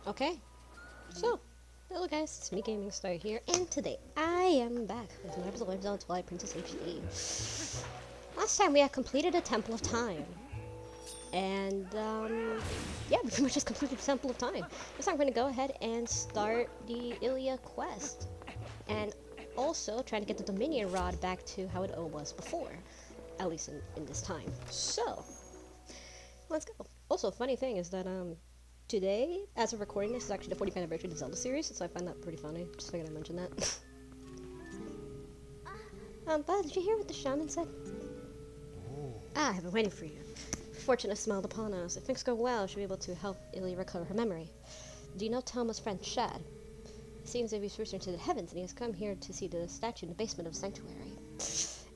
Okay, so, hello guys, it's me Gaming Star here, and today I am back with another episode of Zelda Twilight Princess HD. Last time we had completed a Temple of Time, and yeah, we pretty much just completed the Temple of Time. This time I'm going to go ahead and start the Ilia quest, and also trying to get the Dominion Rod back to how it was before, at least in this time. So, let's go. Also, funny thing is that today, as of recording this, is actually the 40th anniversary of the Zelda series, so I find that pretty funny. Just figured I'd mention that. Bud, did you hear what the shaman said? Ah, I've been waiting for you. Fortune has smiled upon us. If things go well, she'll be able to help Ilia recover her memory. Do you know Telma's friend Shad? It seems that he's returned to the heavens, and he has come here to see the statue in the basement of the sanctuary.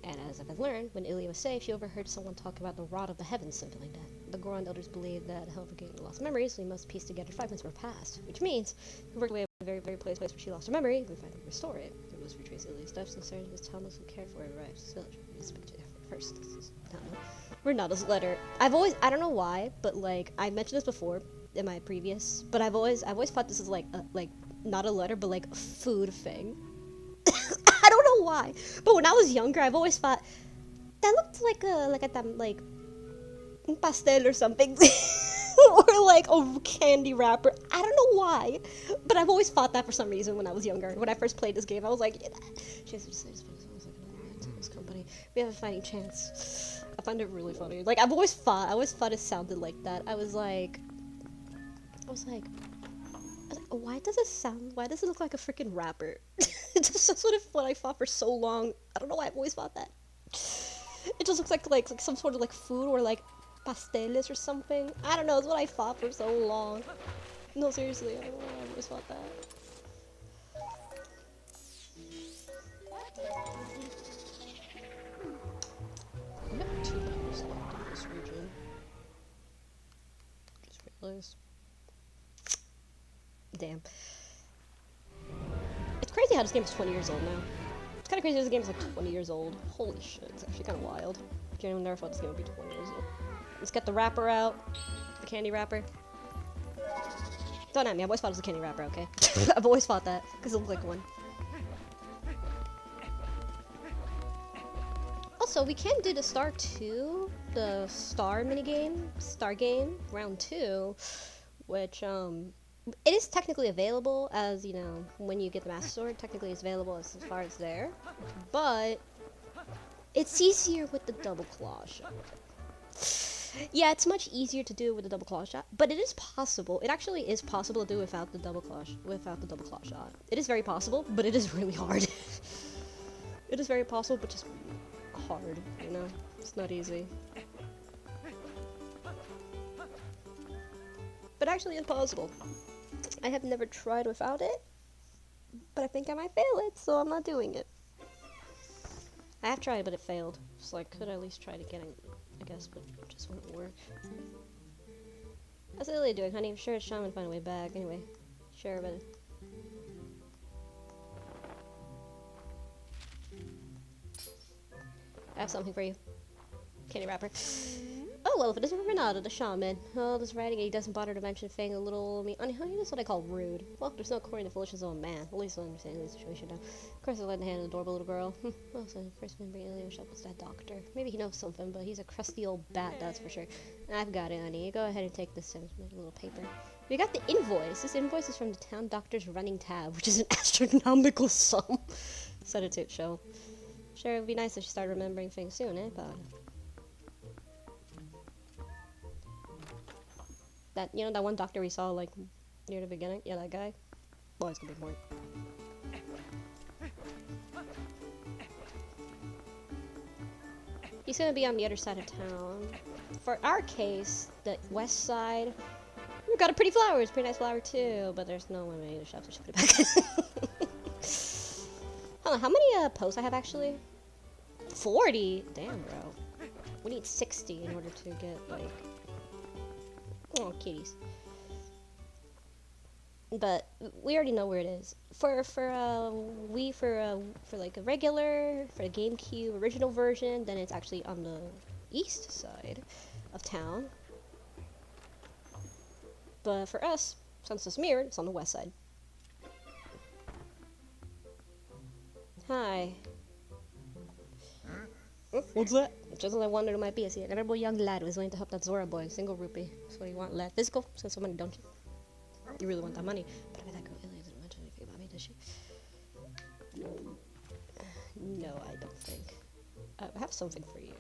And as I've learned, when Ilia was safe, she overheard someone talk about the Rod of the Heavens something like that. The Goron elders believe that to help her gain lost memories, we must piece together fragments of her past. Which means, if we work away at the very place where she lost her memory, we finally restore it. We must retrace Ilia's steps and certain his Thomas who cared for her arrives. So, let's speak to her first. This is Renata's letter. I don't know why, but like, I mentioned this before in my previous, but I've always thought this is like not a letter, but like a food thing. I don't know why, but when I was younger, I've always thought that looked like un pastel or something, or like a candy wrapper. I don't know why, but I've always thought that for some reason when I was younger. When I first played this game, I was like, yeah, she has to say this company. We have a fighting chance. I find it really funny. Like I always thought it sounded like that. I was like, why does it look like a freaking rapper? That's what I thought for so long. I don't know why I've always thought that. It just looks like some sort of like food or like pasteles or something. I don't know, it's what I thought for so long. No, seriously, I don't know why I've always thought that. I have 2 members left in this region. Just realized. Damn. It's crazy how this game is 20 years old now. It's kind of crazy this game is like 20 years old. Holy shit, it's actually kind of wild. Genuinely never thought this game would be 20 years old. Let's get the wrapper out. The candy wrapper. Don't at me, I've always thought it was a candy wrapper, okay? I've always thought that, because it looked like one. Also, we can do the Star 2, the Star minigame, Star game, round 2, which, it is technically available as, you know, when you get the Master Sword, technically it's available as far as there, but it's easier with the double claw shot. Yeah, it's much easier to do with the double claw shot, but it is possible. It actually is possible to do without the double claw shot. It is very possible, but it is really hard. It is very possible, but just hard, you know? It's not easy. But actually it's possible. I have never tried without it, but I think I might fail it, so I'm not doing it. I have tried, but it failed, so I could at least try to get it, I guess, but it just wouldn't work. How's Ilia doing, honey? I'm sure Shaman find a way back. Anyway, sure, but... I have something for you. Candy wrapper. Oh, well, if it isn't Renata, the shaman. Oh, this writing, he doesn't bother to mention thing a little me. Honey, that's what I call rude. Well, there's no according to the volitions of a man. At least I understand the situation now. Of course, I led the hand of the adorable little girl. Well, so first man bring Ilia up was that doctor. Maybe he knows something, but he's a crusty old bat, that's for sure. I've got it, honey. Go ahead and take this little paper. We got the invoice. This invoice is from the town doctor's running tab, which is an astronomical sum. Said it to show. Sure, it would be nice if she started remembering things soon, eh? But that, you know, that one doctor we saw, like, near the beginning? Yeah, that guy. Boy, it's gonna be important. He's gonna be on the other side of town. For our case, the west side, we've got a pretty flower. It's a pretty nice flower, too. But there's no one in the shop, so she put it back. Hold on, how many posts I have, actually? 40? Damn, bro. We need 60 in order to get, like... Oh, kitties. But we already know where it is. For like a regular, for the GameCube original version, then it's actually on the east side of town. But for us, Since it's mirrored, it's on the west side. Hi. What's that? Just as I wondered who might be. I see an honorable young lad who is willing to help that Zora boy. Single rupee. So you want lad. Physical? Send some money, don't you? You really want that money. But I bet that girl Ilia didn't mention anything about me, did she? No, I don't think. I have something for you.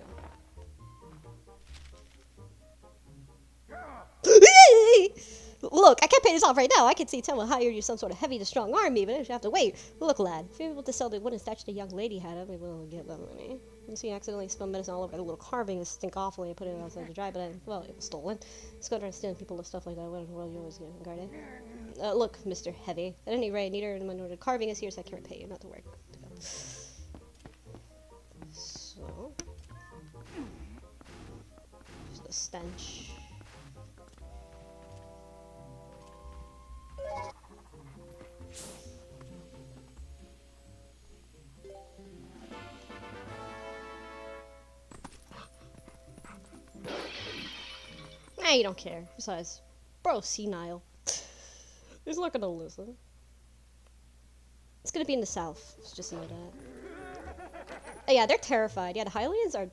Look, I can't pay this off right now. I can see Tell will hire you some sort of heavy to strong army, but I have to wait. Look, lad, if you're able to sell the wooden statue the young lady had, I'll be willing to get that money. You see, I accidentally spilled medicine all over the little carving and stink awfully and put it outside to dry, but well, it was stolen. It's good to understand people with stuff like that. What in the world you always get guarded? Look, Mr. Heavy. At any rate, neither in my order carving is here, so I can't pay you. Not to worry. So, there's the stench. Nah, you don't care. Besides, bro's senile. He's not gonna listen. It's gonna be in the south, so just know that. Oh, yeah, they're terrified. Yeah, the Hylians are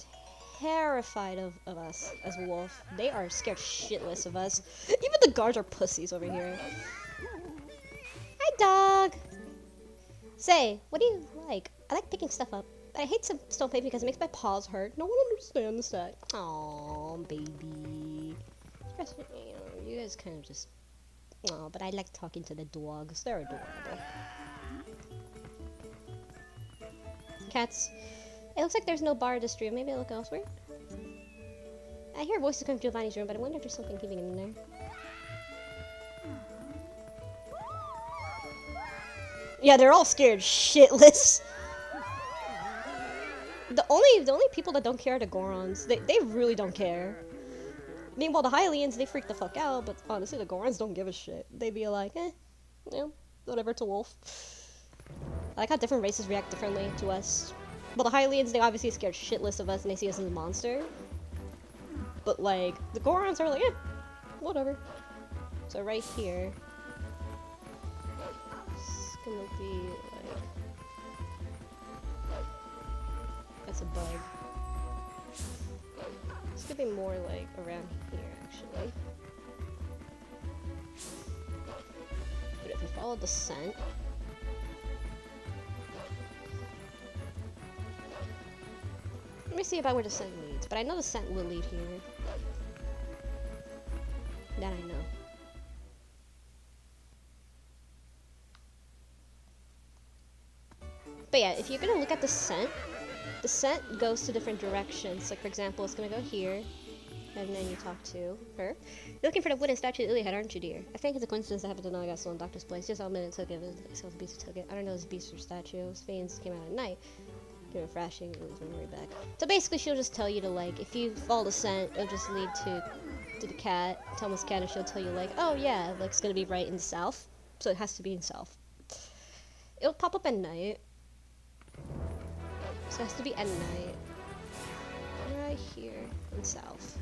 terrified of us as a wolf. They are scared shitless of us. Even the guards are pussies over here. Hi, dog. Say, what do you like? I like picking stuff up. I hate some stone paper because it makes my paws hurt. No one understands that. Aw, baby. You guys kind of just... Aw, but I like talking to the dogs. They're adorable. Cats. It looks like there's no bar in this room. Maybe I'll look elsewhere. I hear voices coming from Giovanni's room, but I wonder if there's something keeping him in there. Yeah, they're all scared shitless. The only people that don't care are the Gorons. They really don't care. Meanwhile, the Hylians, they freak the fuck out, but honestly, the Gorons don't give a shit. They be like, whatever, it's a wolf. I like how different races react differently to us. Well, the Hylians, they obviously scared shitless of us and they see us as a monster. But, like, the Gorons are like, whatever. So right here, it's gonna be, like, that's a bug. It's gonna be more, like, around here, actually. But if we follow the scent... Let me see about where the scent leads, but I know the scent will lead here. That I know. But yeah, if you're gonna look at the scent goes to different directions. Like, for example, it's gonna go here, and then you talk to her. You're looking for the wooden statue that Ilia had, aren't you, dear? I think it's a coincidence I happen to know I got stolen in Doctor's place. Just a minute took it. So the beast took it. I don't know if it's beast or statue. His fiends came out at night. Give it thrashing, lose memory back. So basically, she'll just tell you to, like, if you follow the scent, it'll just lead to the cat, Thomas' cat, and she'll tell you, like, oh yeah, like, it's gonna be right in the south. So it has to be in south. It'll pop up at night. So it has to be at night. Right here in south.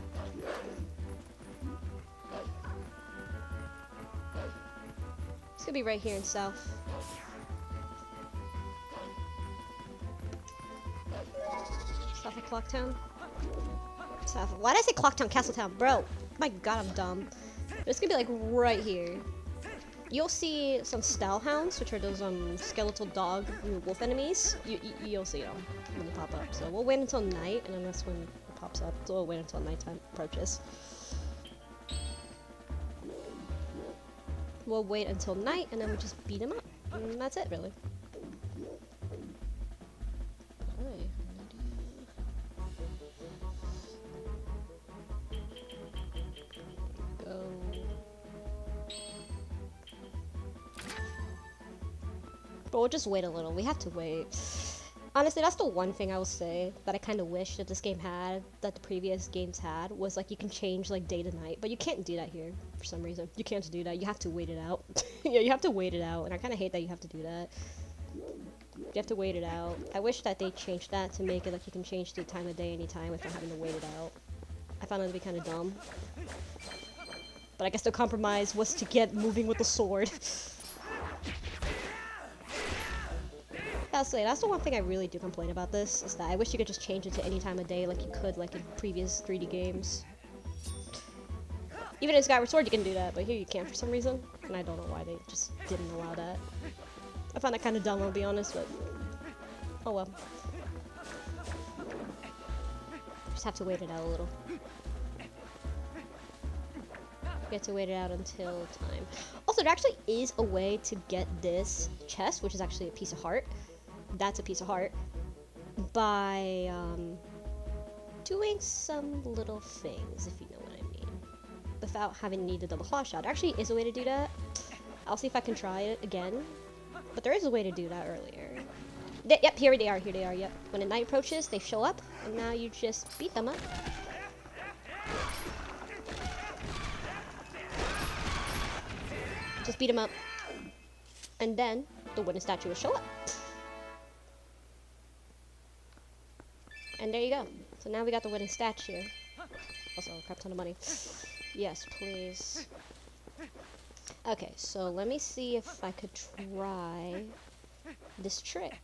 It's gonna be right here in south. South of Clocktown? South of... Why did I say Clocktown, Castletown? Bro, my god, I'm dumb. But it's gonna be like right here. You'll see some Stallhounds, which are those skeletal dog wolf enemies. You'll see them when they pop up. So we'll wait until night, and then that's when it pops up. So we'll wait until nighttime approaches. We'll wait until night, and then we'll just beat them up. And that's it, really. But we'll just wait a little. We have to wait. Honestly, that's the one thing I will say that I kind of wish that this game had, that the previous games had, was like you can change like day to night. But you can't do that here for some reason. You can't do that. You have to wait it out. Yeah, you have to wait it out. And I kind of hate that you have to do that. You have to wait it out. I wish that they changed that to make it like you can change the time of day anytime without having to wait it out. I found that to be kind of dumb. But I guess the compromise was to get moving with the sword. That's the one thing I really do complain about this, is that I wish you could just change it to any time of day like you could like in previous 3D games. Even in Skyward Sword you can do that, but here you can't for some reason. And I don't know why they just didn't allow that. I found that kind of dumb, I'll be honest, but oh well. Just have to wait it out a little. You have to wait it out until time. Also, there actually is a way to get this chest, which is actually a piece of heart. That's a piece of heart. By doing some little things, if you know what I mean. Without having to need the double claw shot. There actually is a way to do that. I'll see if I can try it again. But there is a way to do that earlier. Yep, here they are, yep. When the night approaches, they show up, and now you just beat them up. Just beat them up. And then, the wooden statue will show up. And there you go. So now we got the wooden statue. Also, a crap ton of money. Yes, please. Okay, so let me see if I could try this trick.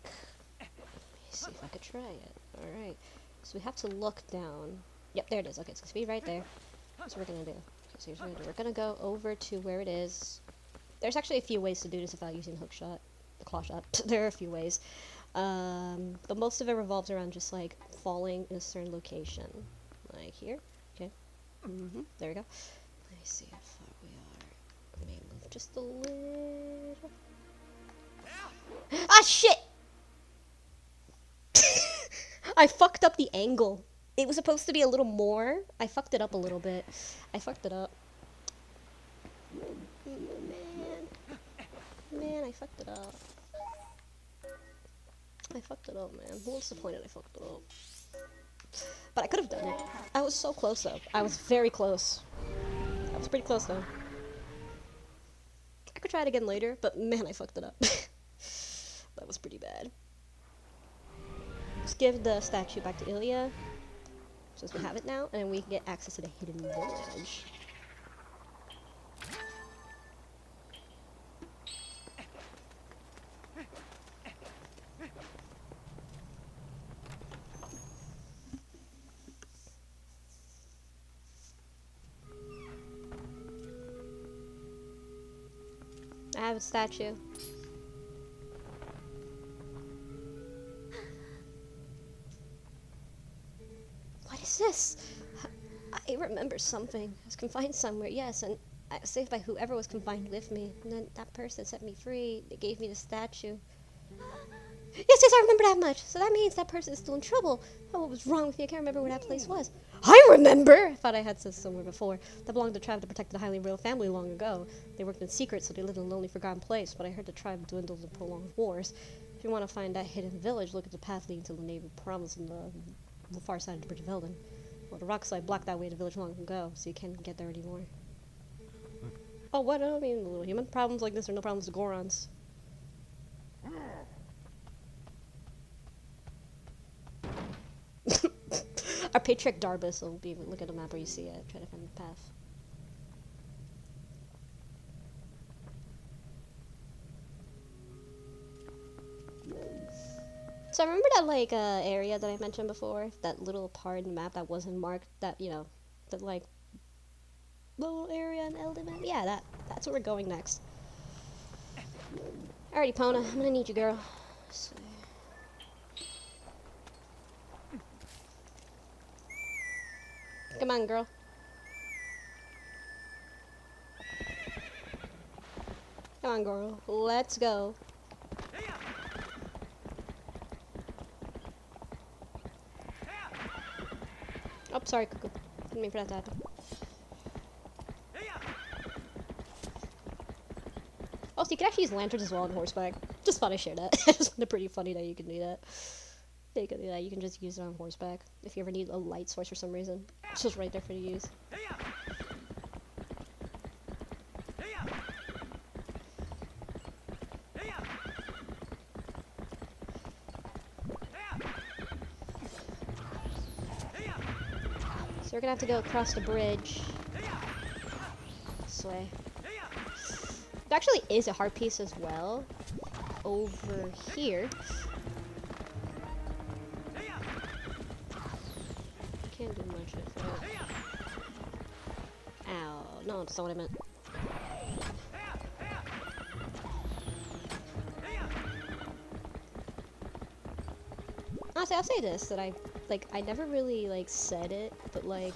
Let me see if I could try it. Alright. So we have to look down. Yep, there it is. Okay, it's going to be right there. That's what we're going to do. Okay, so here's what we're going to do. We're going to go over to where it is. There's actually a few ways to do this without using the hook shot. The claw shot. There are a few ways. But most of it revolves around just, like, falling in a certain location. Like here. Okay. There we go. Let me see how far we are. Let me move just a little. Ah, shit! I fucked up the angle. It was supposed to be a little more. I fucked it up a little bit. I fucked it up. Man, I fucked it up. I fucked it up, man. I'm disappointed I fucked it up. But I could have done it. I was so close, though. I was very close. I was pretty close, though. I could try it again later, but man, I fucked it up. That was pretty bad. Let's give the statue back to Ilia, since we have it now, and then we can get access to the hidden village. I have a statue. What is this? I remember something. I was confined somewhere, yes, and I was saved by whoever was confined with me. And then that person set me free. They gave me the statue. Yes, I remember that much. So that means that person is still in trouble. Oh, what was wrong with me? I can't remember where that place was. I remember! I thought I had said somewhere before. That belonged to the tribe that protected the highly royal family long ago. They worked in secret, so they lived in a lonely, forgotten place, but I heard the tribe dwindled in prolonged wars. If you want to find that hidden village, look at the path leading to the naval province on the far side of the Bridge of Elden. Well, the rock slide blocked that way to the village long ago, so you can't get there anymore. Oh, what? I mean, little human problems like this are no problems to Gorons. Our patriarch Darbus will be able to look at the map where you see it, try to find the path. So I remember that, like, area that I mentioned before? That little part in the map that wasn't marked, that, you know, that, like, little area in Elden map? Yeah, that's where we're going next. Alrighty, Pona, I'm gonna need you, girl. So, come on, girl. Come on, girl. Let's go. Oh, sorry, Cuckoo. Didn't mean for that to happen. Oh, so you can actually use lanterns as well on horseback. Just thought I'd share that. I just found it pretty funny that you can do that. Yeah, you can do that. You can just use it on horseback if you ever need a light source for some reason. It's just right there for you to use. So we're gonna have to go across the bridge. way. There actually is a heart piece as well. Over here. Can't do much with it. Ow. No, that's not what I meant. Honestly, I'll say this, that I never really, like, said it, but, like,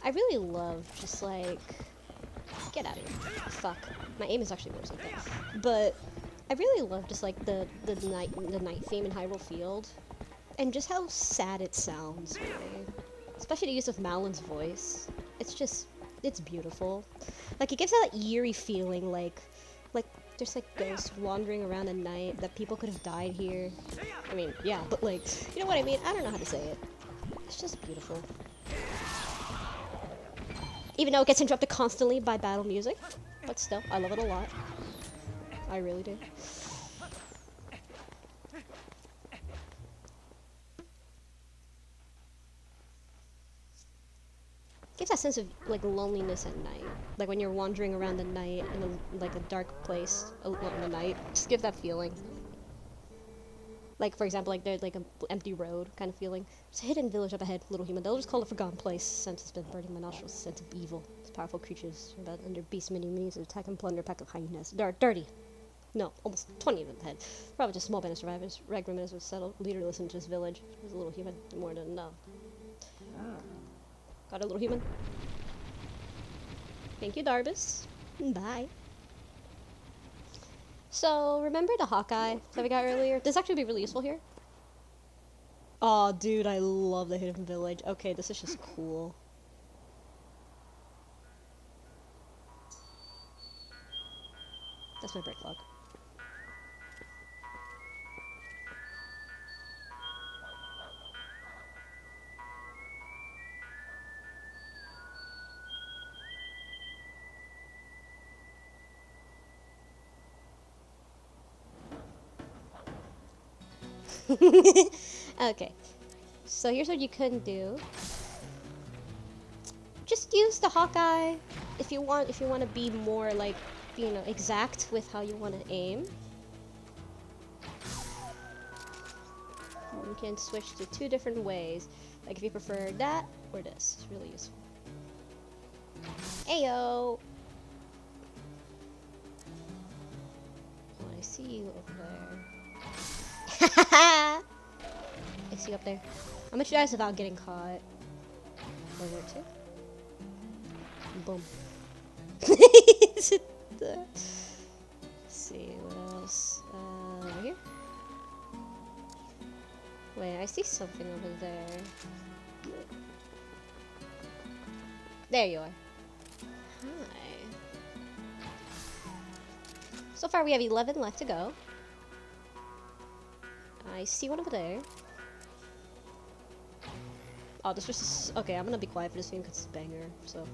I really love just, like, get out of here. Fuck. My aim is actually worse like that. But I really love just, like, the night theme in Hyrule Field, and just how sad it sounds, really. Especially the use of Malin's voice. It's just, it's beautiful. Like, it gives that eerie feeling, like there's, like, ghosts wandering around at night, that people could have died here. I mean, yeah, but, like, you know what I mean? I don't know how to say it. It's just beautiful. Even though it gets interrupted constantly by battle music. But still, I love it a lot. I really do. Gives that sense of, like, loneliness at night. Like, when you're wandering around at night in a dark place in the night. Just gives that feeling. Like, for example, like, there's, like, an empty road kind of feeling. There's a hidden village up ahead, little human. They'll just call it Forgotten Place, since it's been burning my nostrils, sense of evil. It's powerful creatures, about under beast many means to attack and plunder a pack of hyenas. They're dirty. No, almost 20 of them ahead. Probably just a small band of survivors. Rag remittance was settled. Leader listened to his village. There's a little human. More than enough. Got a little human. Thank you, Darbus. Bye. So, remember the Hawkeye that we got earlier? This actually be really useful here. Aw, dude, I love the hidden village. Okay, this is just cool. That's my break log. Okay, so here's what you couldn't do. Just use the Hawkeye if you want to be more, like, you know, exact with how you want to aim. You can switch to 2 different ways. Like, if you prefer that or this, it's really useful. Ayo! Oh, I see you over there. I see you up there. How much dice without getting caught? Over 2. Boom. Is it the... Let's see, what else? Over here? Wait, I see something over there. There you are. Hi. So far we have 11 left to go. I see one over there. Oh, this was just... Okay, I'm gonna be quiet for this game because it's a banger, so...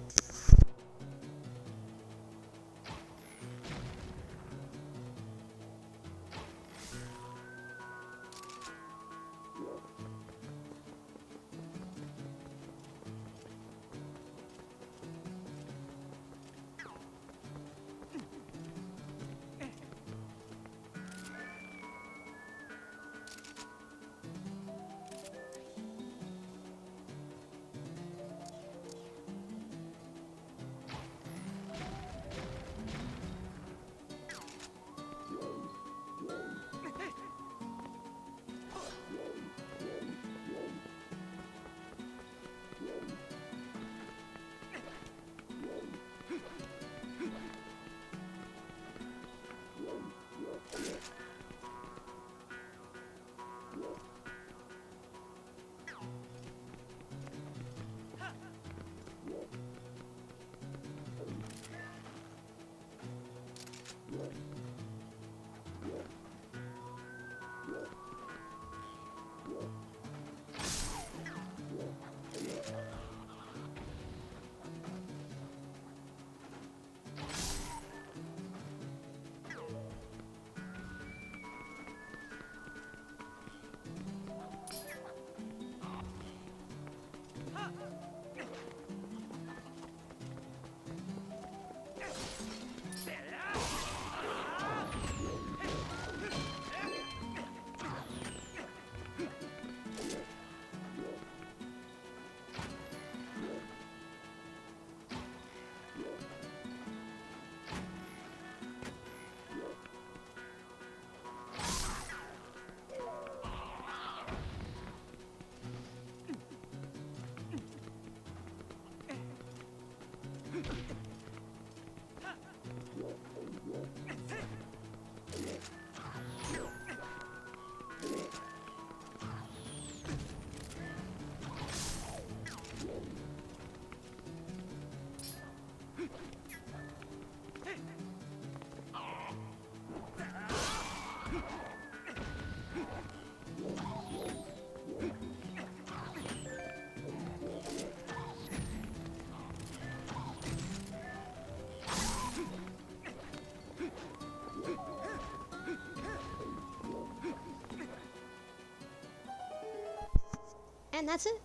And that's it.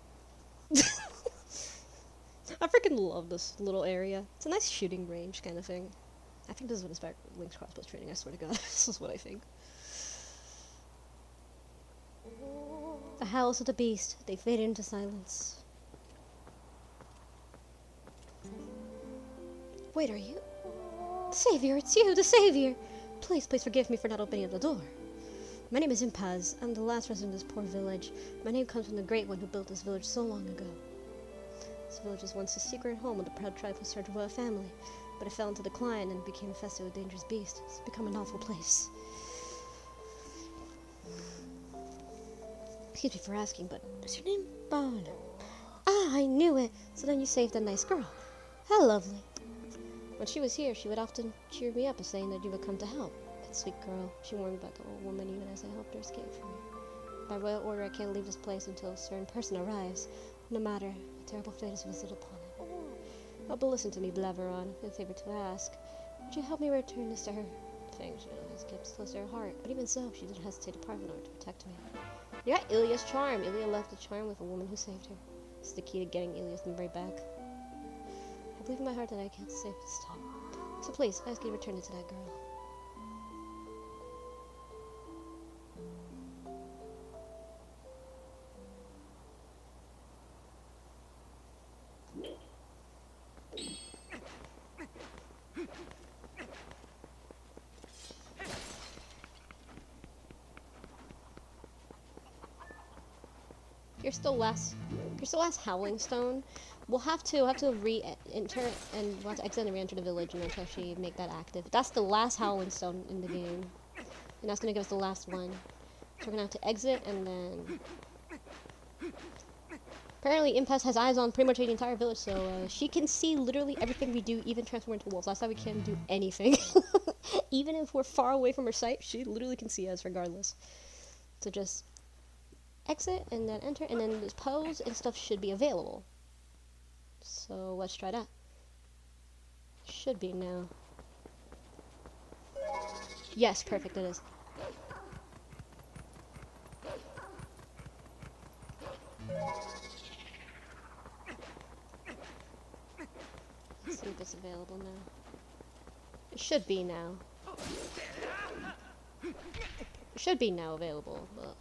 I freaking love this little area. It's a nice shooting range kind of thing. I think this is what inspired Link's crossbow training, I swear to god. This is what I think. The howls of the beast, they faded into silence. Wait, are you? The Savior, it's you, the Savior! Please forgive me for not opening the door. My name is Impaz. I'm the last resident of this poor village. My name comes from the great one who built this village so long ago. This village was once a secret home of the proud tribe who served a royal family, but it fell into decline and became infested with dangerous beasts. It's become an awful place. Excuse me for asking, but is your name Bon? Ah, I knew it! So then you saved a nice girl. How lovely. When she was here, she would often cheer me up, saying that you would come to help. That sweet girl. She warned about the old woman even as I helped her escape from me. By royal order, I can't leave this place until a certain person arrives. No matter, a terrible fate is visited upon it. Oh, but listen to me, blabber on. It's a favor to ask. Would you help me return this to her? Thing she always kept close to her heart, but even so, she didn't hesitate to part in order to protect me. You got Ilia's charm. Ilia left the charm with a woman who saved her. This is the key to getting Ilia's memory back. I believe in my heart that I can't save this time. So please, I ask you to return it to that girl. Here's the last Howling Stone. We'll have to re-enter and we'll have to exit and re-enter the village and then to actually make that active. That's the last Howling Stone in the game, and that's gonna give us the last one. So we're gonna have to exit and then. Apparently, Impes has eyes on pretty much the entire village, so she can see literally everything we do, even transform into wolves. That's why we can't do anything. Even if we're far away from her sight, she literally can see us regardless. So just exit and then enter, and then this pose and stuff should be available. So let's try that. Should be now. Yes, perfect, it is. Let's see if it's available now. It should be now. It should be now available, but...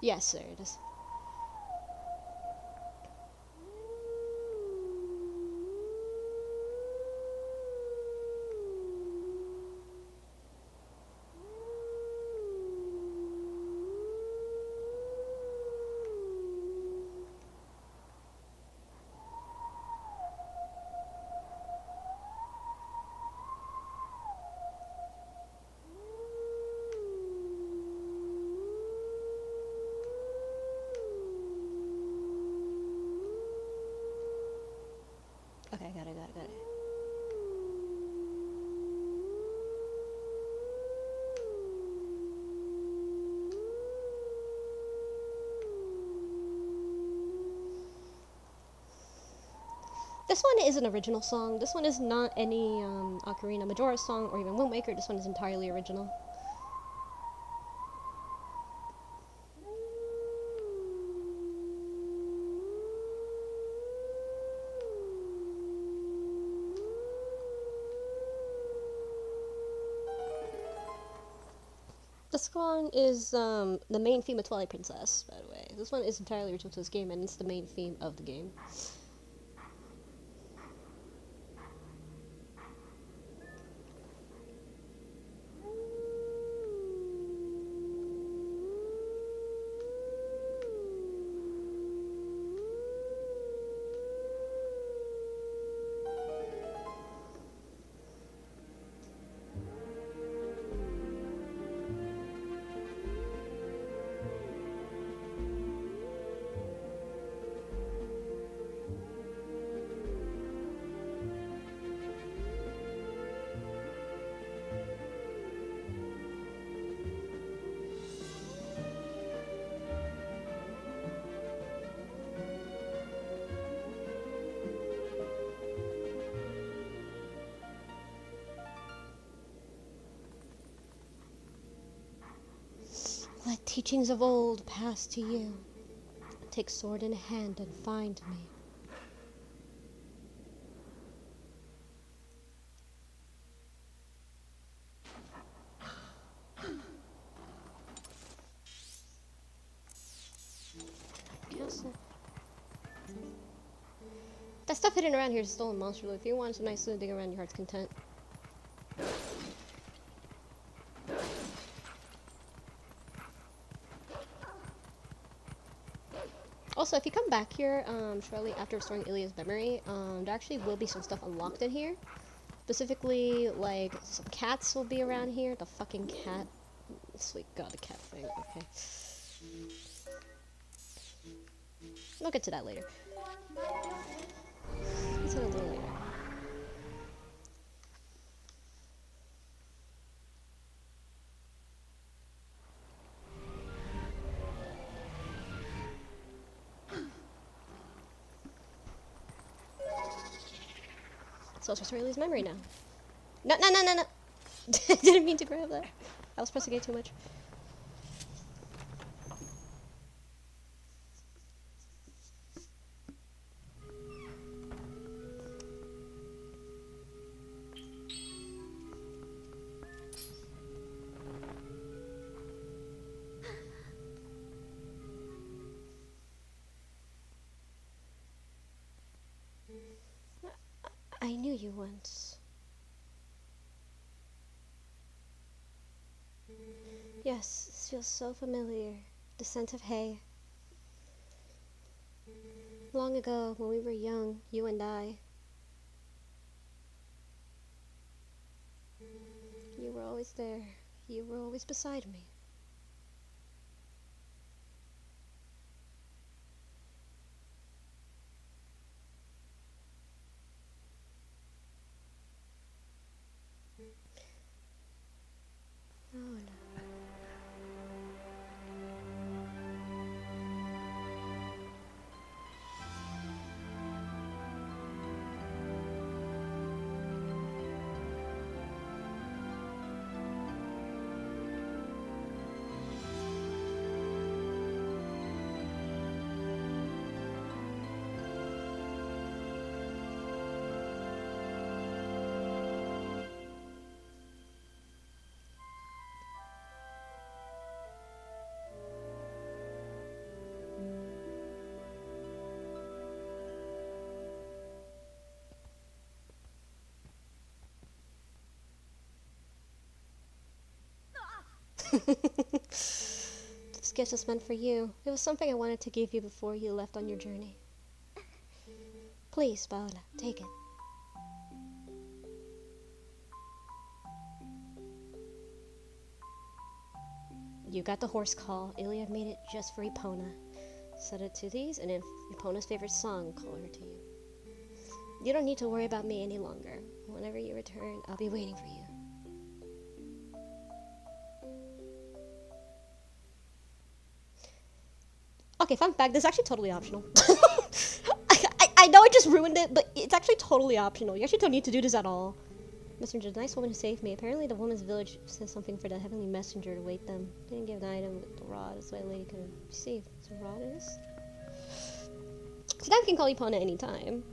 Yes, there it is. Okay, got it. This one is an original song. This one is not any Ocarina Majora song or even Wind Waker. This one is entirely original. This one is the main theme of Twilight Princess, by the way. This one is entirely original to this game, and it's the main theme of the game. teachings of old pass to you. Take sword in hand and find me. Castle. That stuff hidden around here is stolen monster loot. If you want some nice loot, dig around your heart's content. Also, if you come back here shortly after restoring Ilia's memory, there actually will be some stuff unlocked in here. Specifically, like, some cats will be around here. The fucking cat. Sweet god, the cat thing. Okay. We'll get to that later. Get to that a little later. So let's restore Ilia's memory now. No, no, no, no, no! Didn't mean to grab that. I was pressing it too much. I knew you once. Yes, this feels so familiar. The scent of hay. Long ago, when we were young, you and I. You were always there. You were always beside me. Oh, no. This gift was meant for you. It was something I wanted to give you before you left on your journey. Please, Paola, take it. You got the horse call. Ilia made it just for Epona. Set it to these, and if Epona's favorite song, call her to you. You don't need to worry about me any longer. Whenever you return, I'll be waiting for you. Okay, fun fact, this is actually totally optional. I know I just ruined it, but it's actually totally optional. You actually don't need to do this at all. Messenger, the nice woman who saved me. Apparently the woman's village says something for the heavenly messenger to wait them. They didn't give an item with the rod, so the lady could receive. So rod is? So now we can call Epona anytime.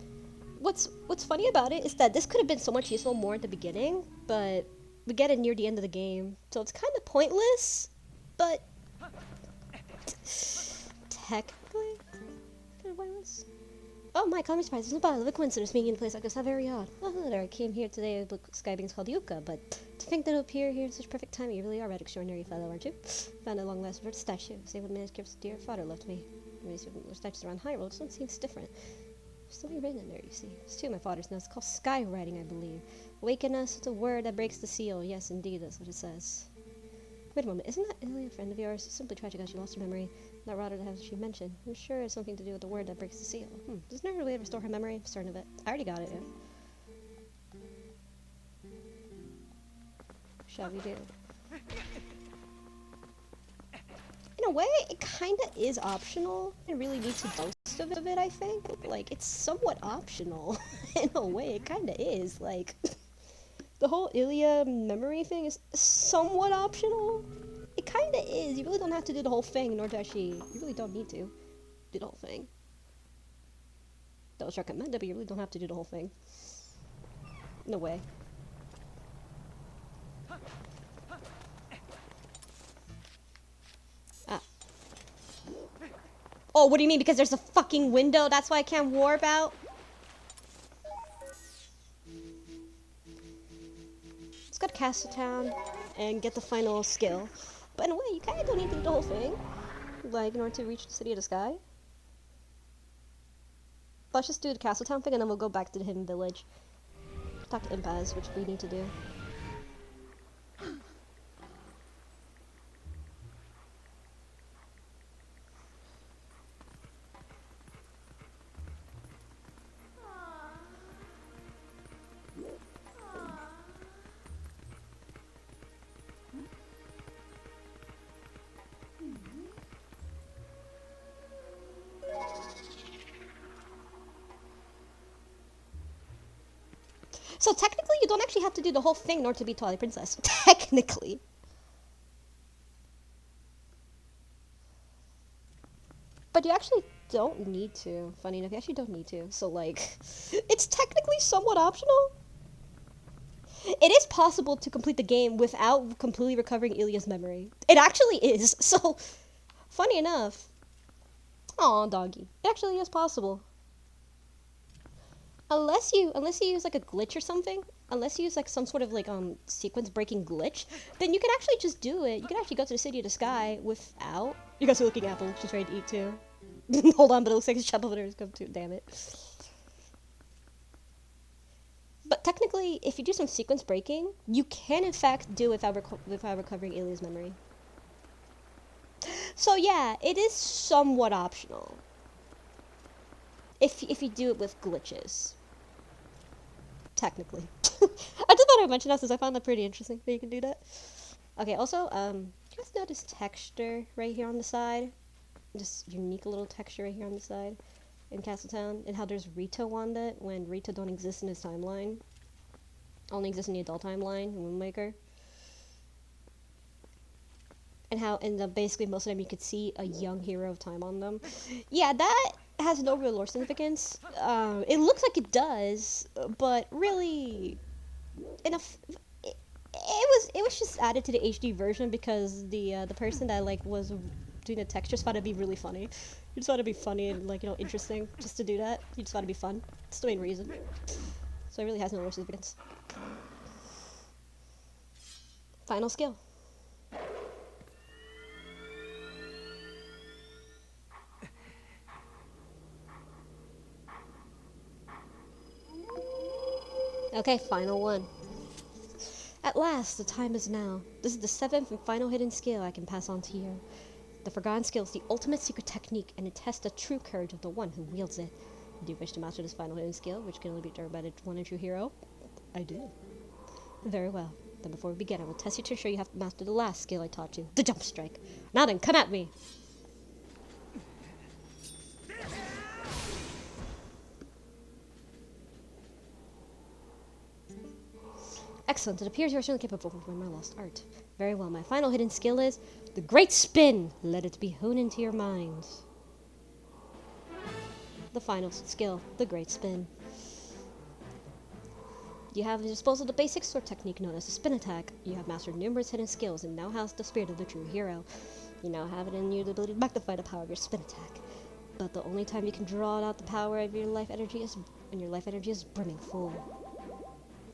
What's funny about it is that this could have been so much useful more at the beginning, but we get it near the end of the game. So it's kind of pointless, but technically kind of pointless. Oh my, call me surprised. There's no bother of a coincidence being in a place like this. How very odd. Oh, there, I came here today with Sky beings called Yuka, but to think that it'll appear here in such perfect timing, you really are a rather extraordinary fellow, aren't you? Found a long last bird statue. Save what manuscripts dear father left me. These statues around Hyrule. This one seems different. There's something written in there, you see. It's two of my father's notes. It's called sky writing, I believe. Awaken us with a word that breaks the seal. Yes, indeed, that's what it says. Wait a moment, isn't that Ilia, a friend of yours? It's simply tragic how she lost her memory. Not rather to have she mentioned. I'm sure it's something to do with the word that breaks the seal. Isn't there a way to restore her memory? I'm certain of it. I already got it, yeah. Shall we do? In a way, it kinda is optional. I really need to boast of it, I think. Like, it's somewhat optional. In a way, it kinda is. Like, the whole Ilia memory thing is somewhat optional. It kind of is. You really don't have to do the whole thing in order to actually... You really don't need to do the whole thing. That was recommended, but you really don't have to do the whole thing. No way. Ah. Oh, what do you mean? Because there's a fucking window? That's why I can't warp out? Let's go to Castle Town and get the final skill. But in a way, you kind of don't need to do the whole thing. Like, in order to reach the City of the Sky. Let's just do the Castle Town thing and then we'll go back to the Hidden Village. Talk to Impaz, which we need to do. So technically, you don't actually have to do the whole thing in order to be Twilight Princess. Technically. But you actually don't need to. Funny enough, you actually don't need to. So, like, it's technically somewhat optional. It is possible to complete the game without completely recovering Ilia's memory. It actually is. So, funny enough. Aw, doggy. It actually is possible. Unless you use like a glitch or something, unless you use like some sort of like sequence breaking glitch, then you can actually just do it. You can actually go to the City of the Sky without. You guys are looking at Apple. She's ready to eat too. Hold on, but it looks like his chapel is come too. Damn it. But technically, if you do some sequence breaking, you can in fact do it without recovering Ilia's memory. So yeah, it is somewhat optional. If you do it with glitches. Technically. I just thought I'd mention that since I found that pretty interesting that you can do that. Okay, also, you guys notice texture right here on the side? This unique little texture right here on the side in Castletown, and how there's Rito on it when Rito don't exist in his timeline. Only exists in the adult timeline in Windmaker. And how basically most of them you could see a young hero of time on them. Yeah, that has no real lore significance. It looks like it does, but really, it was just added to the HD version because the person that like was doing the text just thought it'd be really funny. You just thought it'd be funny and like interesting just to do that. You just thought it'd be fun. That's the main reason. So it really has no lore significance. Final skill. Okay, final one. At last, the time is now. This is the 7th and final hidden skill I can pass on to you. The Forgotten Skill is the ultimate secret technique, and it tests the true courage of the one who wields it. Do you wish to master this final hidden skill, which can only be done by the one and true hero? I do. Very well. Then before we begin, I will test you to ensure you have mastered the last skill I taught you, the jump strike. Now then, come at me! Excellent. It appears you are certainly capable of my lost art. Very well. My final hidden skill is the Great Spin. Let it be honed into your mind. The final skill, the Great Spin. You have at your disposal the basic sword technique known as the spin attack. You have mastered numerous hidden skills and now has the spirit of the true hero. You now have it in you the ability to magnify the power of your spin attack. But the only time you can draw out the power of your life energy is when your life energy is brimming full.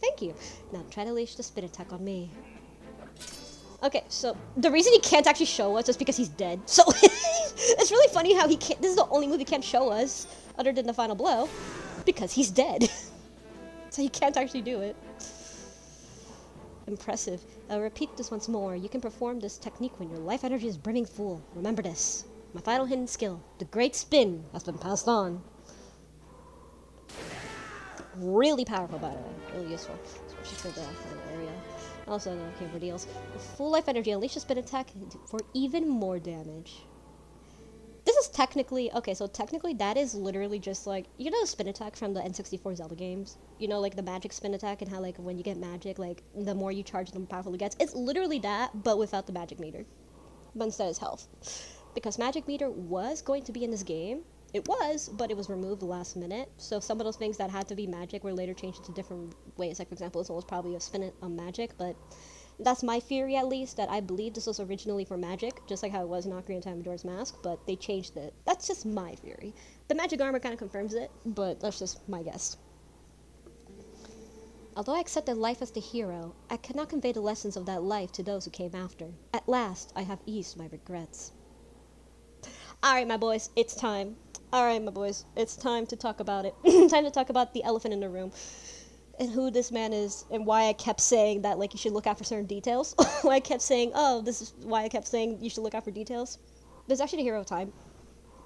Thank you. Now try to unleash the spin attack on me. Okay, so the reason he can't actually show us is because he's dead. So it's really funny how he can't. This is the only move he can't show us, other than the final blow, because he's dead. So he can't actually do it. Impressive. I'll repeat this once more. You can perform this technique when your life energy is brimming full. Remember this. My final hidden skill, the Great Spin, has been passed on. Really powerful, by the way. Really useful, especially for the final area. Also, okay, for deals. With full life energy, unleash a spin attack for even more damage. This is technically okay. So technically, that is literally just like the spin attack from the N64 Zelda games. Like the magic spin attack and how like when you get magic, like the more you charge, the more powerful it gets. It's literally that, but without the magic meter. but instead it's health. Because magic meter was going to be in this game. It was, but it was removed last minute. So some of those things that had to be magic were later changed into different ways. Like, for example, this one was probably a spin it on magic, but that's my theory, at least, that I believe this was originally for magic, just like how it was in Ocarina of Time Majora's Mask, but they changed it. That's just my theory. The magic armor kind of confirms it, but that's just my guess. Although I accepted life as the hero, I could not convey the lessons of that life to those who came after. At last, I have eased my regrets. Alright, my boys, it's time. Alright, my boys, it's time to talk about it. Time to talk about the elephant in the room. And who this man is, and why I kept saying that, like, you should look out for certain details. Why I kept saying, oh, this is why I kept saying you should look out for details. There's actually the Hero of Time.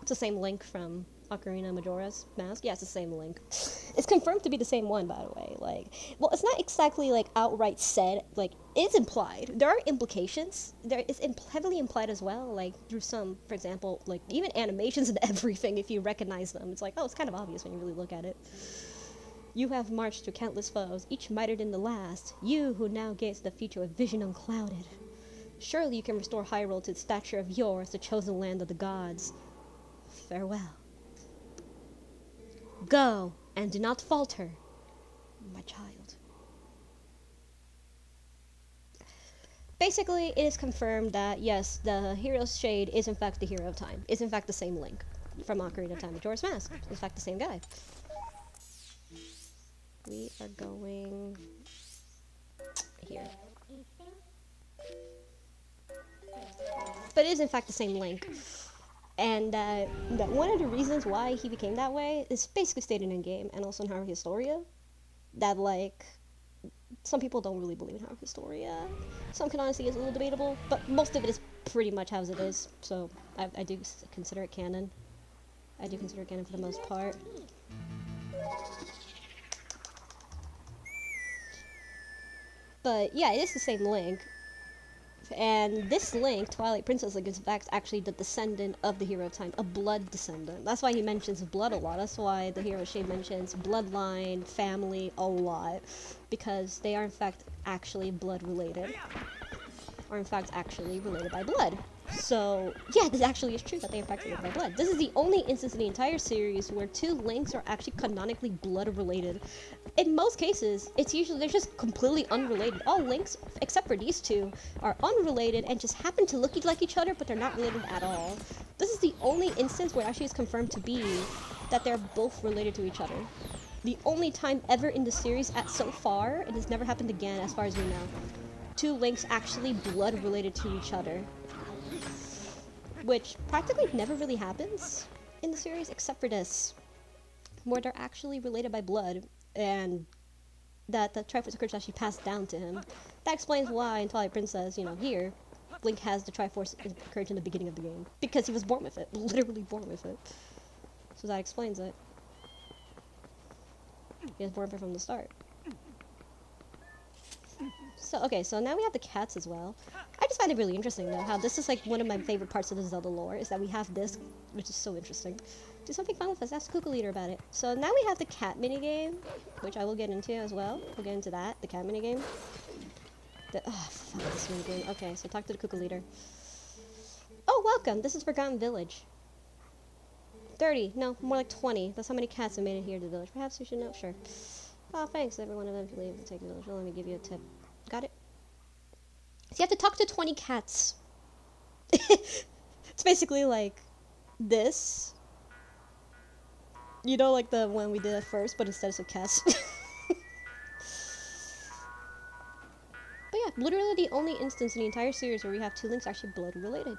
It's the same Link from Ocarina Majora's Mask. Yeah, it's the same Link. It's confirmed to be the same one, by the way. Like, well, it's not exactly, like, outright said. Like, it's implied. There are implications. There is heavily implied as well, like, through some, for example, like, even animations and everything, if you recognize them. It's like, oh, it's kind of obvious when you really look at it. You have marched through countless foes, each mightier than the last. You who now gaze the future with vision unclouded. Surely you can restore Hyrule to the stature of yours, the chosen land of the gods. Farewell. Go, and do not falter, my child. Basically, it is confirmed that, yes, the Hero's Shade is in fact the Hero of Time. Is in fact the same Link from Ocarina of Time Majora's Mask. In fact, the same guy. We are going here. But it is in fact the same Link. And that one of the reasons why he became that way is basically stated in game and also in Haru Historia. That, like, some people don't really believe in Haru Historia. Some can honestly is a little debatable, but most of it is pretty much as it is. So I do consider it canon. I do consider it canon for the most part. But yeah, it is the same Link. And this Link, Twilight Princess Link, is in fact actually the descendant of the Hero of Time, a blood descendant. That's why he mentions blood a lot. That's why the Hero Shade mentions bloodline, family a lot. Because they are in fact actually blood related. Or in fact actually related by blood. So, yeah, this actually is true that they are in fact related by blood. This is the only instance in the entire series where two Links are actually canonically blood related. In most cases, it's usually, they're just completely unrelated. All Links, except for these two, are unrelated and just happen to look like each other, but they're not related at all. This is the only instance where it actually is confirmed to be that they're both related to each other. The only time ever in the series so far, and it's never happened again as far as we know, two Links actually blood related to each other. Which practically never really happens in the series, except for this, where they're actually related by blood, and that the Triforce Courage actually passed down to him. That explains why in Twilight Princess, you know, here, Link has the Triforce Courage in the beginning of the game. Because he was born with it, literally born with it. So that explains it. He was born with it from the start. So, okay, so now we have the cats as well. I just find it really interesting, though, how this is, like, one of my favorite parts of the Zelda lore, is that we have this, which is so interesting. Do something fun with us, ask Cuckoo Leader about it. So now we have the cat minigame, which I will get into as well. We'll get into that, the cat minigame. Fuck this minigame. Okay, so talk to the Cuckoo Leader. Oh, welcome! This is Forgotten Village. 30, no, more like 20. That's how many cats have made it here to the village. Perhaps you should know, sure. Oh, thanks, every one of them. If you leave to take the village, let me give you a tip. Got it? So you have to talk to 20 cats. It's basically like this. You know, like the one we did at first, but instead of cats. But yeah, literally the only instance in the entire series where we have two Links actually blood related.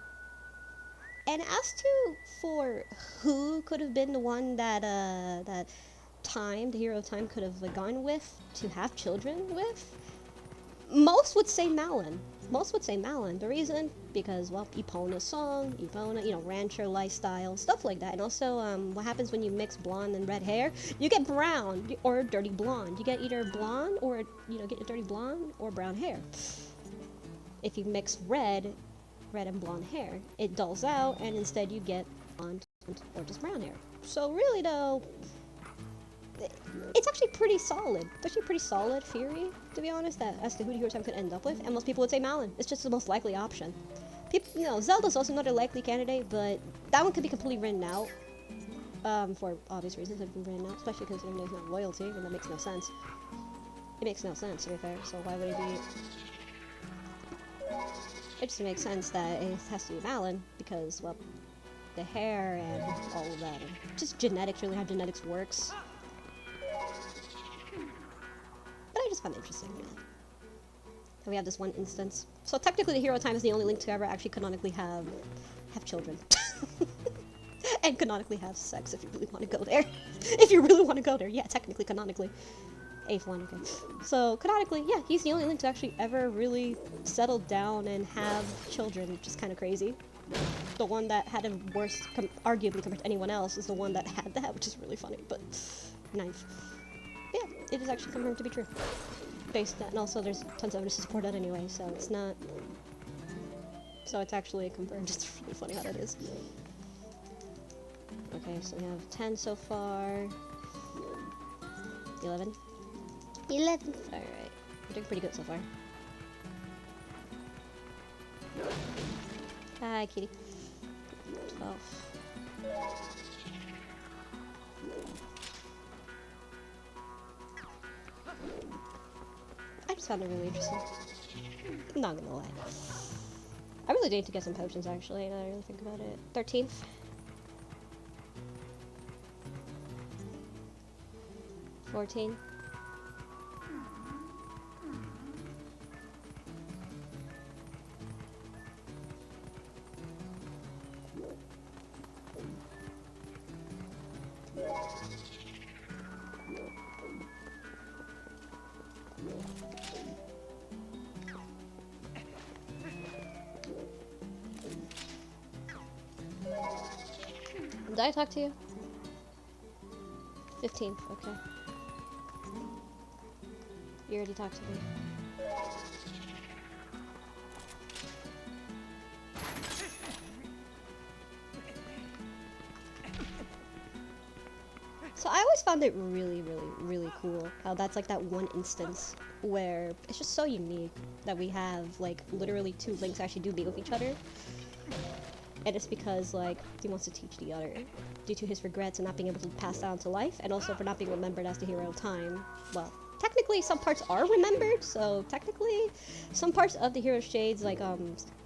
And as to for who could have been the one that that Time, the Hero of Time, could have gone with to have children with, most would say Malon. Most would say Malon. The reason? Because, well, Epona's song, Epona, you know, rancher lifestyle, stuff like that. And also, what happens when you mix blonde and red hair? You get brown or dirty blonde. You get either blonde or, you know, get a dirty blonde or brown hair. If you mix red and blonde hair, it dulls out, and instead you get blonde or just brown hair. So really, though, it's actually pretty solid. It's actually a pretty solid theory, to be honest, that as to who the Hero of Time could end up with. And most people would say Malon. It's just the most likely option. Zelda's also not a likely candidate, but that one could be completely written out. For obvious reasons, it'd be written out, especially because there's no loyalty, and that makes no sense. It makes no sense, to be fair, so why would it be... It just makes sense that it has to be Malin, because, well, the hair and all of that, and just genetics, really how genetics works. But I just find it interesting, really. And we have this one instance. So technically the hero time is the only link to ever actually canonically have children. And canonically have sex if you really want to go there. If you really want to go there, yeah, technically, canonically. 8th one, okay. So, canonically, yeah, he's the only link to actually ever really settle down and have children, which is kind of crazy. The one that had it worse, arguably compared to anyone else, is the one that had that, which is really funny, but 9th. Yeah, it is actually confirmed to be true. Based on, and also there's tons of evidence to support that anyway, so it's not... So it's actually confirmed, just really funny how that is. Okay, so we have 10 so far. 11. 11. Alright. We're doing pretty good so far. Hi, kitty. 12. I just found it really interesting. I'm not gonna lie. I really need to get some potions, actually, now that I really think about it. 13th. 14. Did I talk to you? 15th, okay. You already talked to me. So I always found it really cool how that's like that one instance where it's just so unique that we have like literally 2 links actually do deal with each other. And it's because like he wants to teach the other due to his regrets and not being able to pass down to life, and also for not being remembered as the hero of time. Well, technically some parts are remembered, so technically some parts of the Hero Shades like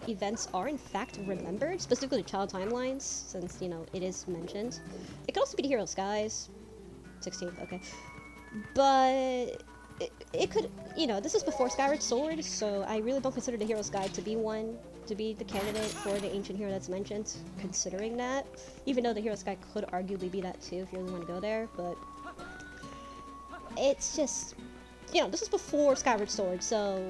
events are in fact remembered, specifically the child timelines, since you know it is mentioned. It could also be the Hero Skies. 16th, okay. But it could, you know, this is before Skyward Sword, so I really don't consider the Hero's Guide to be the candidate for the ancient hero that's mentioned, considering that. Even though the Hero's Guide could arguably be that too if you really want to go there, but it's just, you know, this is before Skyward Sword, so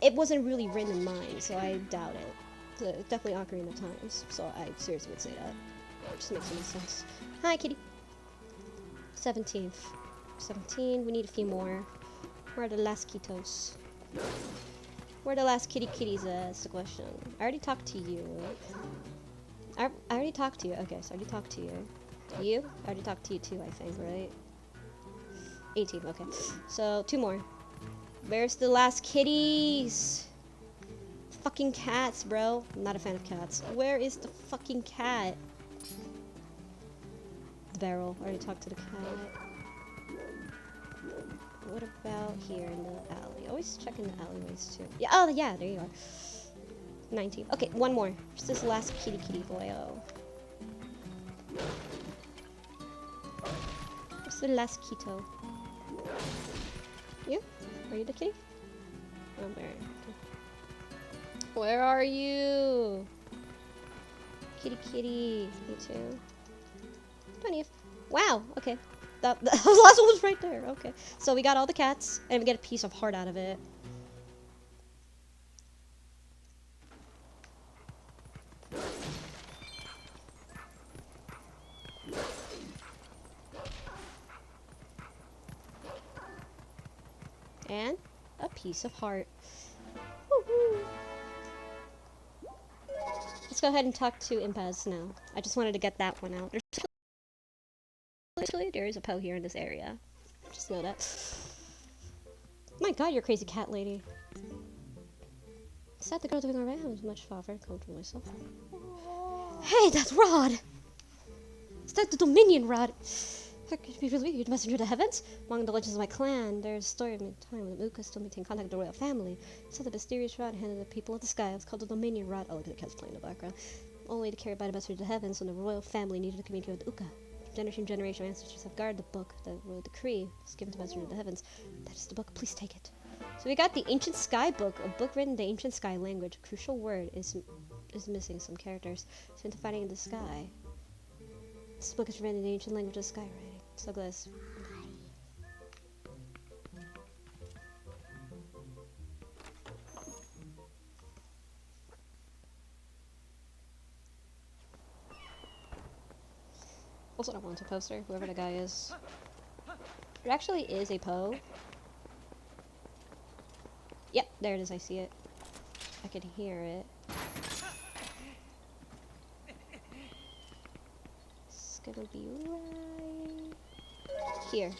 it wasn't really written in mind, so I doubt it. So definitely Ocarina of Times, so I seriously would say that. It just makes so much sense. Hi, kitty. 17th. 17, we need a few more. Where are the last Kitos? Where are the last kitties, that's the question. I already talked to you. I already talked to you. Okay, so I already talked to you. You? I already talked to you too, I think, right? 18, okay. So, 2 more. Where's the last kitties? Fucking cats, bro. I'm not a fan of cats. Where is the fucking cat? The barrel. I already talked to the cat. What about here in the alley? Always check in the alleyways too. Yeah, oh yeah, there you are. 19. Okay, 1 more. Just this last kitty boy. Oh. What's the last Kito? You? Are you the kitty? Oh, there. Okay. Where are you? Kitty. Me too. 20th. Wow, okay. The last one was right there. Okay. So we got all the cats, and we get a piece of heart out of it. And a piece of heart. Woohoo! Let's go ahead and talk to Impaz now. I just wanted to get that one out. There is a Poe here in this area. Just know that. My god, you're a crazy cat lady. Sad the girl doing around was much far very comfortable myself. Hey, that's Rod! Is that the Dominion Rod? That could be really weird. Messenger of the heavens? Among the legends of my clan, there's a story of a time when the Mooka still maintained contact with the royal family. It's the mysterious rod handed to the people of the sky. It's called the Dominion Rod. Oh, look at the cats playing in the background. Only to carry by the messenger of the heavens when the royal family needed to communicate with Uka. Generation to generation, our ancestors have guarded the book. The royal decree was given to messenger of the heavens. That is the book. Please take it. So we got the Ancient Sky book, a book written in the Ancient Sky language. A crucial word is missing some characters. Sent to fighting in the sky. This book is written in the ancient language of sky writing. So glass. Also, I want a poster, whoever the guy is. It actually is a Poe. Yep, there it is, I see it. I can hear it. It's gonna be right here.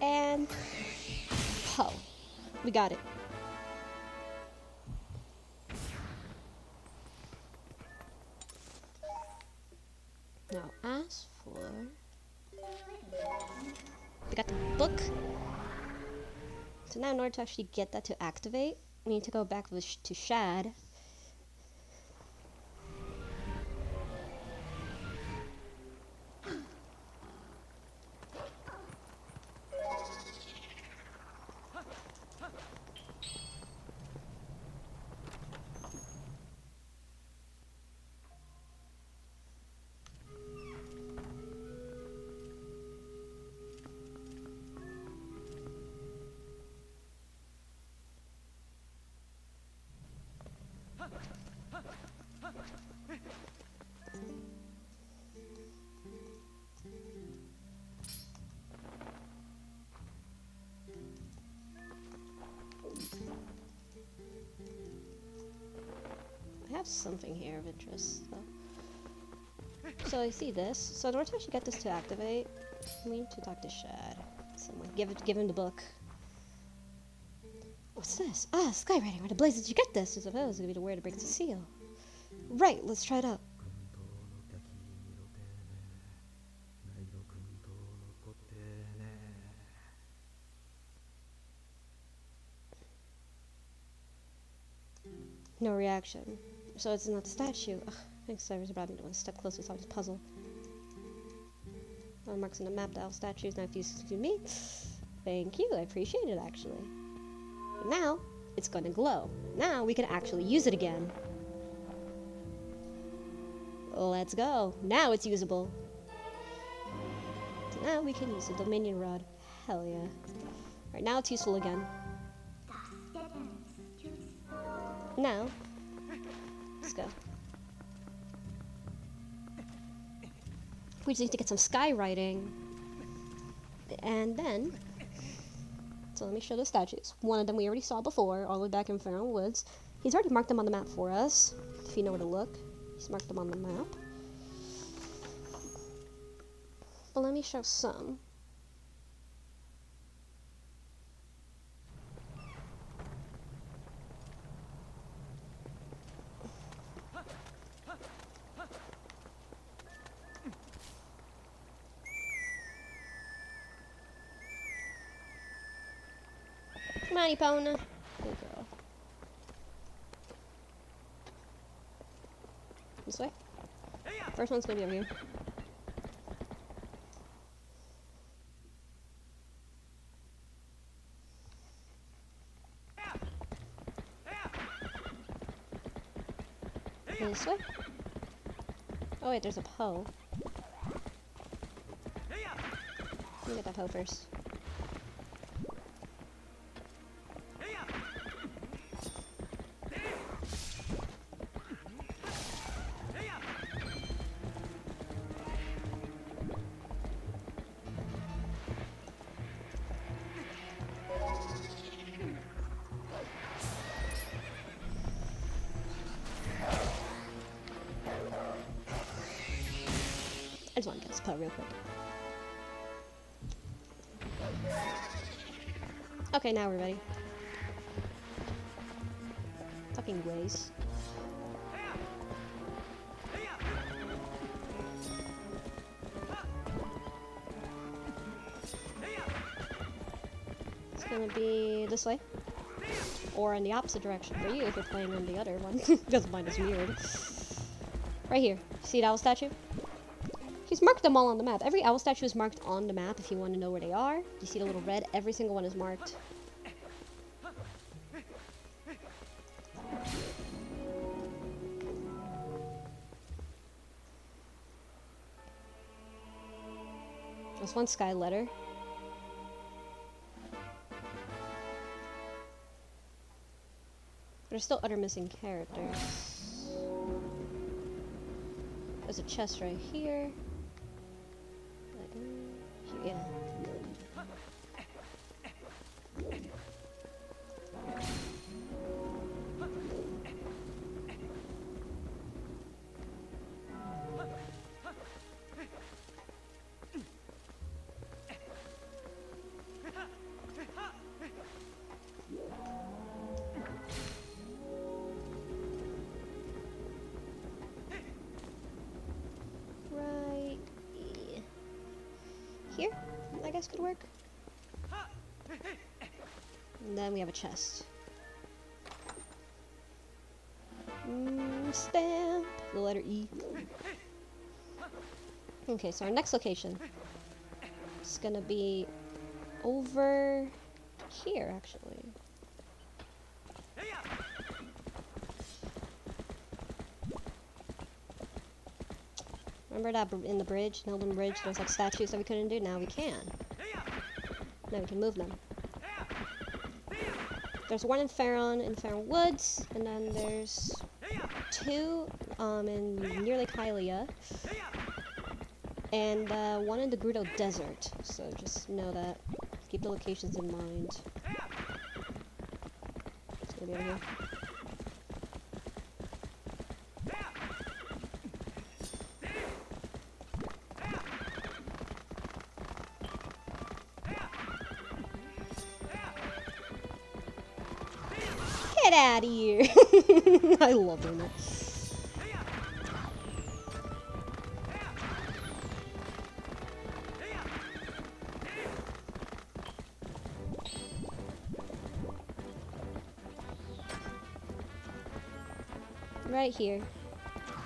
And Poe. We got it. Now, as for... we got the book. So now in order to actually get that to activate, we need to go back to Shad. I have something here of interest, though. So I see this. So in order to actually get this to activate, we need to talk to Shad. Someone give him the book. What's this? Ah, skywriting. Where the blazes did you get this? I suppose it's gonna be the word to break the seal. Right, let's try it out. No reaction. So it's not the statue. Ugh, thanks, Cyrus brought me to one step closer to solving this puzzle. Marks on the map, the elf statue is now fused to me. Thank you, I appreciate it actually. But now, it's gonna glow. Now we can actually use it again. Let's go. Now it's usable. So now we can use the Dominion Rod. Hell yeah. Alright, now it's useful again. Now, let's go. We just need to get some skywriting. And then, so let me show the statues. One of them we already saw before, all the way back in Feral Woods. He's already marked them on the map for us, if you know where to look. He's marked them on the map. But let me show some. Come on, Epona. Good girl. This way. First one's gonna be over here. This way. Oh wait, there's a Poe. Let me get that Poe first. just want to get this put real quick. Okay, now we're ready. Fucking ways. It's gonna be this way. Or in the opposite direction for you if you're playing on the other one. Because mine is weird. Right here. See the owl statue? He's marked them all on the map. Every owl statue is marked on the map if you want to know where they are. You see the little red? Every single one is marked. There's one sky letter. There's still other missing characters. There's a chest right here. Yeah. Here, I guess could work. And then we have a chest. Stamp the letter E. Okay, so our next location is gonna be over here, actually. Remember that in the bridge, Nelden Bridge, there's like statues that we couldn't do? Now we can. Now we can move them. There's one in Faron Woods, and then there's two in near Lake Ilia, and one in the Gerudo Desert. So just know that. Keep the locations in mind. It's gonna be over here. Get out of here! I love doing that. Right here.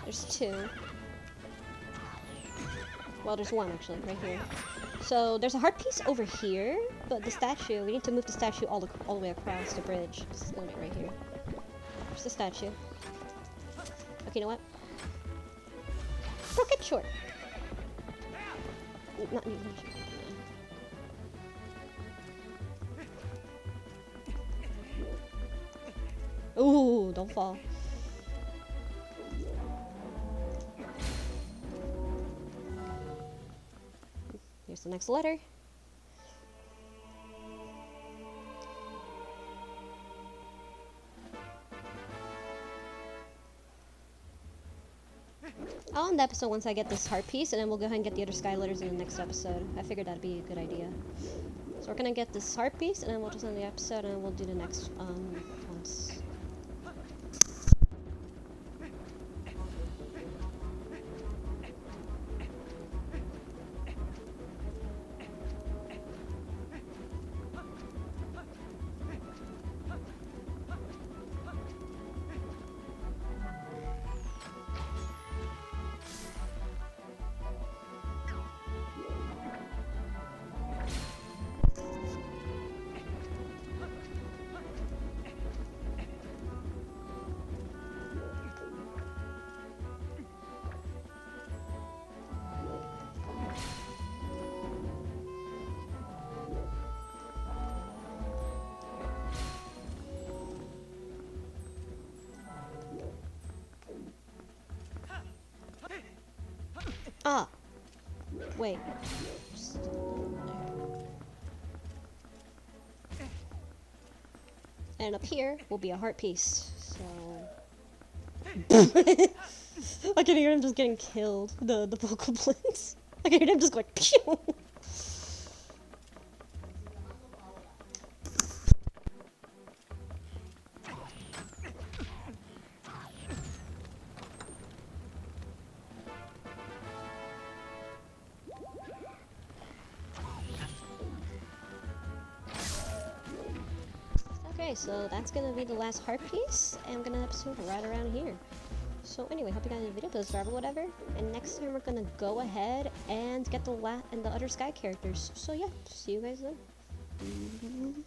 There's two. Well, there's one actually, right here. So there's a heart piece over here, but the statue, we need to move the statue all the way across the bridge. This is gonna be right here. There's the statue. Okay, you know what? Crooked short. Not even short. Ooh, don't fall. Here's the next letter. I'll end the episode once I get this heart piece, and then we'll go ahead and get the other sky letters in the next episode. I figured that'd be a good idea. So we're gonna get this heart piece, and then we'll just end the episode, and we'll do the next ones. Ah! Wait. And up here will be a heart piece, so... I can hear him just getting killed, the vocal blitz. I can hear him just going, pew! Okay, so that's gonna be the last heart piece, and I'm gonna episode right around here. So anyway, hope you guys enjoyed the video, please subscribe or whatever. And next time we're gonna go ahead and get the other Sky characters. So yeah, see you guys then.